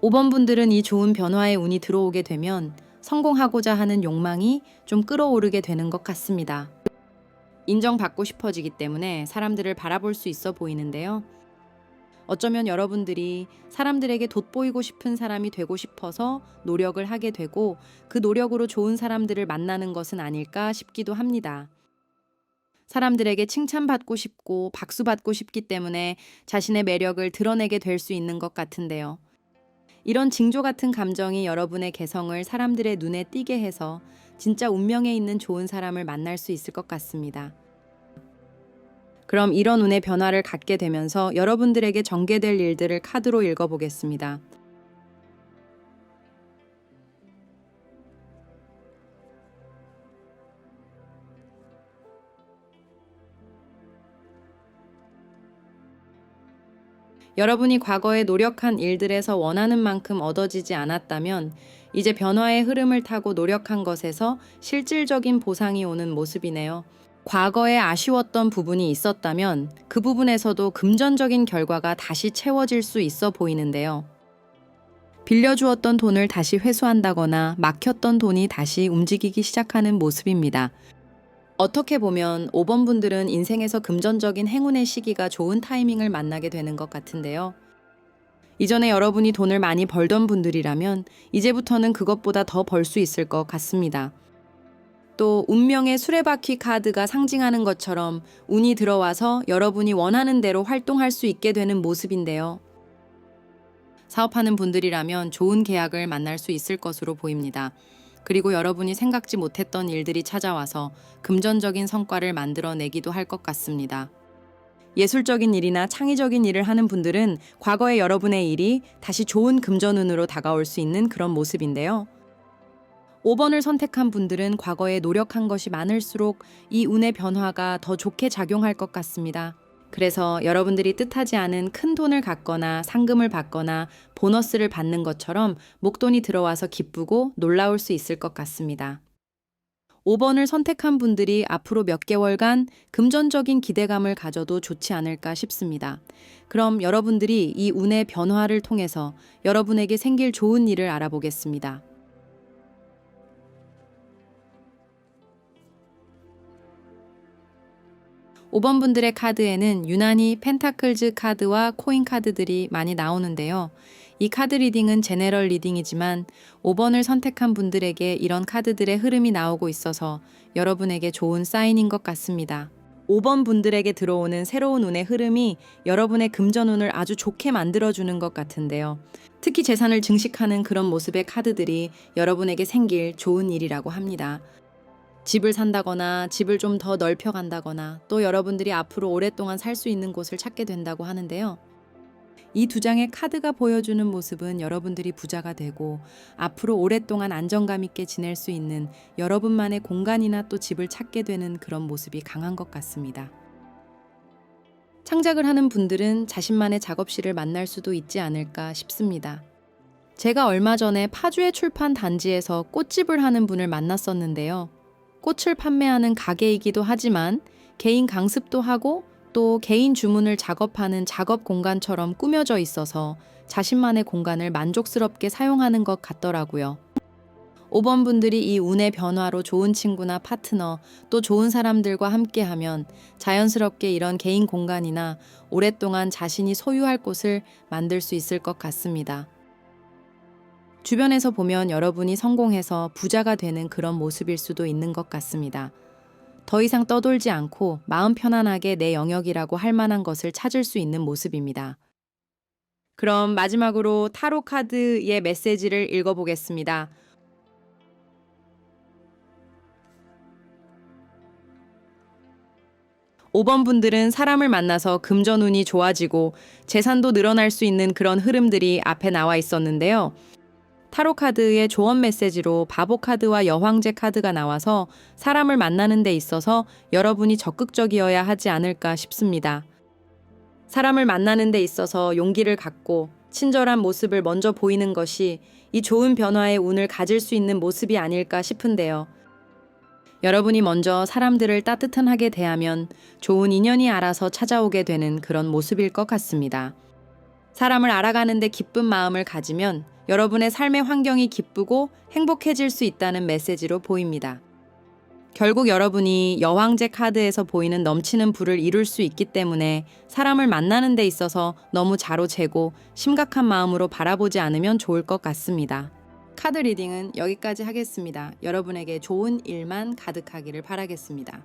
5번 분들은 이 좋은 변화의 운이 들어오게 되면 성공하고자 하는 욕망이 좀 끌어오르게 되는 것 같습니다. 인정받고 싶어지기 때문에 사람들을 바라볼 수 있어 보이는데요. 어쩌면 여러분들이 사람들에게 돋보이고 싶은 사람이 되고 싶어서 노력을 하게 되고 그 노력으로 좋은 사람들을 만나는 것은 아닐까 싶기도 합니다. 사람들에게 칭찬받고 싶고 박수받고 싶기 때문에 자신의 매력을 드러내게 될 수 있는 것 같은데요. 이런 징조 같은 감정이 여러분의 개성을 사람들의 눈에 띄게 해서 진짜 운명에 있는 좋은 사람을 만날 수 있을 것 같습니다. 그럼 이런 운의 변화를 갖게 되면서 여러분들에게 전개될 일들을 카드로 읽어보겠습니다. 여러분이 과거에 노력한 일들에서 원하는 만큼 얻어지지 않았다면 이제 변화의 흐름을 타고 노력한 것에서 실질적인 보상이 오는 모습이네요. 과거에 아쉬웠던 부분이 있었다면 그 부분에서도 금전적인 결과가 다시 채워질 수 있어 보이는데요. 빌려주었던 돈을 다시 회수한다거나 막혔던 돈이 다시 움직이기 시작하는 모습입니다. 어떻게 보면 5번 분들은 인생에서 금전적인 행운의 시기가 좋은 타이밍을 만나게 되는 것 같은데요. 이전에 여러분이 돈을 많이 벌던 분들이라면 이제부터는 그것보다 더 벌 수 있을 것 같습니다. 또 운명의 수레바퀴 카드가 상징하는 것처럼 운이 들어와서 여러분이 원하는 대로 활동할 수 있게 되는 모습인데요. 사업하는 분들이라면 좋은 계약을 만날 수 있을 것으로 보입니다. 그리고 여러분이 생각지 못했던 일들이 찾아와서 금전적인 성과를 만들어내기도 할 것 같습니다. 예술적인 일이나 창의적인 일을 하는 분들은 과거의 여러분의 일이 다시 좋은 금전운으로 다가올 수 있는 그런 모습인데요. 5번을 선택한 분들은 과거에 노력한 것이 많을수록 이 운의 변화가 더 좋게 작용할 것 같습니다. 그래서 여러분들이 뜻하지 않은 큰 돈을 갖거나 상금을 받거나 보너스를 받는 것처럼 목돈이 들어와서 기쁘고 놀라울 수 있을 것 같습니다. 5번을 선택한 분들이 앞으로 몇 개월간 금전적인 기대감을 가져도 좋지 않을까 싶습니다. 그럼 여러분들이 이 운의 변화를 통해서 여러분에게 생길 좋은 일을 알아보겠습니다. 5번 분들의 카드에는 유난히 펜타클즈 카드와 코인 카드들이 많이 나오는데요. 이 카드 리딩은 제네럴 리딩이지만 5번을 선택한 분들에게 이런 카드들의 흐름이 나오고 있어서 여러분에게 좋은 사인인 것 같습니다. 5번 분들에게 들어오는 새로운 운의 흐름이 여러분의 금전운을 아주 좋게 만들어주는 것 같은데요. 특히 재산을 증식하는 그런 모습의 카드들이 여러분에게 생길 좋은 일이라고 합니다. 집을 산다거나 집을 좀 더 넓혀간다거나 또 여러분들이 앞으로 오랫동안 살 수 있는 곳을 찾게 된다고 하는데요. 이 두 장의 카드가 보여주는 모습은 여러분들이 부자가 되고 앞으로 오랫동안 안정감 있게 지낼 수 있는 여러분만의 공간이나 또 집을 찾게 되는 그런 모습이 강한 것 같습니다. 창작을 하는 분들은 자신만의 작업실을 만날 수도 있지 않을까 싶습니다. 제가 얼마 전에 파주의 출판 단지에서 꽃집을 하는 분을 만났었는데요. 꽃을 판매하는 가게이기도 하지만 개인 강습도 하고 또 개인 주문을 작업하는 작업 공간처럼 꾸며져 있어서 자신만의 공간을 만족스럽게 사용하는 것 같더라고요. 5번 분들이 이 운의 변화로 좋은 친구나 파트너 또 좋은 사람들과 함께하면 자연스럽게 이런 개인 공간이나 오랫동안 자신이 소유할 곳을 만들 수 있을 것 같습니다. 주변에서 보면 여러분이 성공해서 부자가 되는 그런 모습일 수도 있는 것 같습니다. 더 이상 떠돌지 않고 마음 편안하게 내 영역이라고 할 만한 것을 찾을 수 있는 모습입니다. 그럼 마지막으로 타로 카드의 메시지를 읽어보겠습니다. 5번 분들은 사람을 만나서 금전운이 좋아지고 재산도 늘어날 수 있는 그런 흐름들이 앞에 나와 있었는데요. 타로 카드의 조언 메시지로 바보 카드와 여황제 카드가 나와서 사람을 만나는 데 있어서 여러분이 적극적이어야 하지 않을까 싶습니다. 사람을 만나는 데 있어서 용기를 갖고 친절한 모습을 먼저 보이는 것이 이 좋은 변화의 운을 가질 수 있는 모습이 아닐까 싶은데요. 여러분이 먼저 사람들을 따뜻하게 대하면 좋은 인연이 알아서 찾아오게 되는 그런 모습일 것 같습니다. 사람을 알아가는데 기쁜 마음을 가지면 여러분의 삶의 환경이 기쁘고 행복해질 수 있다는 메시지로 보입니다. 결국 여러분이 여왕제 카드에서 보이는 넘치는 불을 이룰 수 있기 때문에 사람을 만나는 데 있어서 너무 자로 재고 심각한 마음으로 바라보지 않으면 좋을 것 같습니다. 카드 리딩은 여기까지 하겠습니다. 여러분에게 좋은 일만 가득하기를 바라겠습니다.